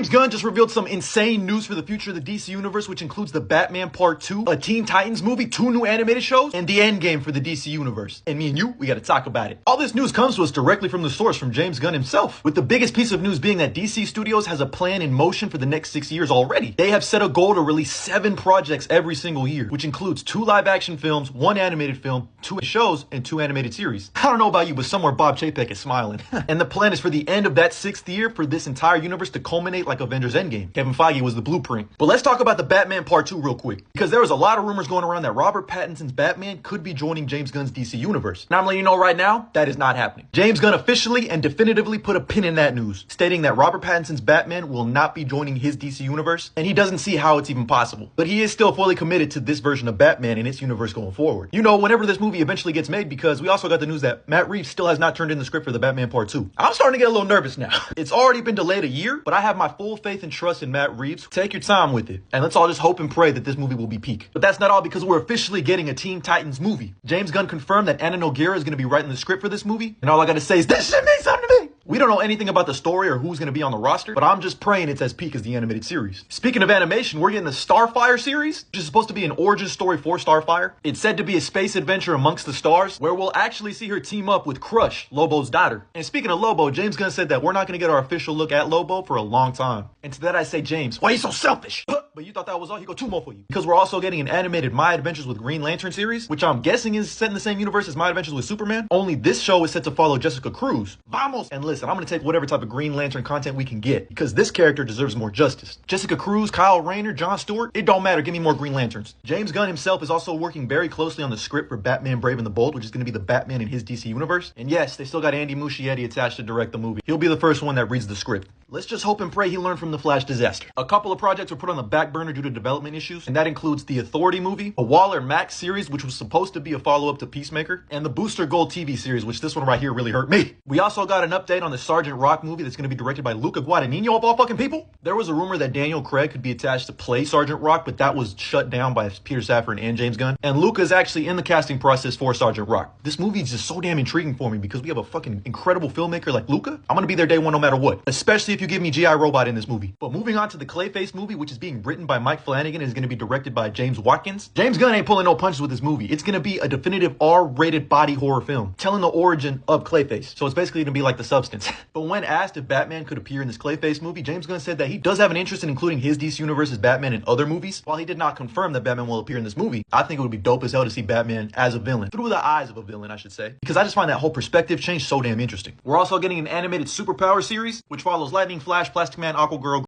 James Gunn just revealed some insane news for the future of the DC Universe, which includes the Batman Part 2, a Teen Titans movie, 2 new animated shows, and the Endgame for the DC Universe. And me and you, we gotta talk about it. All this news comes to us directly from the source, from James Gunn himself, with the biggest piece of news being that DC Studios has a plan in motion for the next 6 years already. They have set a goal to release 7 projects every single year, which includes 2 live-action films, 1 animated film, 2 shows, and 2 animated series. I don't know about you, but somewhere Bob Chapek is smiling. And the plan is for the end of that 6th year for this entire universe to culminate like Avengers Endgame. Kevin Feige was the blueprint. But let's talk about the Batman Part 2 real quick, because there was a lot of rumors going around that Robert Pattinson's Batman could be joining James Gunn's DC Universe. Now I'm letting you know right now, that is not happening. James Gunn officially and definitively put a pin in that news, stating that Robert Pattinson's Batman will not be joining his DC Universe, and he doesn't see how it's even possible. But he is still fully committed to this version of Batman and its universe going forward. You know, whenever this movie eventually gets made, because we also got the news that Matt Reeves still has not turned in the script for the Batman Part 2. I'm starting to get a little nervous now. It's already been delayed a year, but I have my full faith and trust in Matt Reeves. Take your time with it, and let's all just hope and pray that this movie will be peak. But that's not all, because we're officially getting a Teen Titans movie. James Gunn confirmed that Anna Nogueira is going to be writing the script for this movie, and all I gotta say is this shit means something to me. We don't know anything about the story or who's going to be on the roster, but I'm just praying it's as peak as the animated series. Speaking of animation, we're getting the Starfire series, which is supposed to be an origin story for Starfire. It's said to be a space adventure amongst the stars, where we'll actually see her team up with Crush, Lobo's daughter. And speaking of Lobo, James Gunn said that we're not going to get our official look at Lobo for a long time. And to that I say, James, why are you so selfish? But you thought that was all? He got 2 more for you. Because we're also getting an animated My Adventures with Green Lantern series, which I'm guessing is set in the same universe as My Adventures with Superman. Only this show is set to follow Jessica Cruz. Vamos! And listen, I'm going to take whatever type of Green Lantern content we can get, because this character deserves more justice. Jessica Cruz, Kyle Rayner, Jon Stewart, it don't matter. Give me more Green Lanterns. James Gunn himself is also working very closely on the script for Batman Brave and the Bold, which is going to be the Batman in his DC universe. And yes, they still got Andy Muschietti attached to direct the movie. He'll be the first one that reads the script. Let's just hope and pray he learned from the Flash disaster. A couple of projects were put on the back burner due to development issues, and that includes the Authority movie, a Waller Max series, which was supposed to be a follow-up to Peacemaker, and the Booster Gold TV series, which this one right here really hurt me. We also got an update on the Sergeant Rock movie that's going to be directed by Luca Guadagnino of all fucking people. There was a rumor that Daniel Craig could be attached to play Sergeant Rock, but that was shut down by Peter Safran and James Gunn. And Luca is actually in the casting process for Sergeant Rock. This movie is just so damn intriguing for me because we have a fucking incredible filmmaker like Luca. I'm gonna be there day one no matter what, especially if you give me G.I. Robot in this movie. But moving on to the Clayface movie, which is being written by Mike Flanagan and is going to be directed by James Watkins. James Gunn ain't pulling no punches with this movie. It's going to be a definitive R-rated body horror film telling the origin of Clayface. So it's basically going to be like The Substance. But when asked if Batman could appear in this Clayface movie, James Gunn said that he does have an interest in including his DC Universe's Batman in other movies. While he did not confirm that Batman will appear in this movie, I think it would be dope as hell to see Batman as a villain, through the eyes of a villain, I should say, because I just find that whole perspective change so damn interesting. We're also getting an animated Superpower series, which follows Lightning, Flash, Plastic Man, Aquagirl,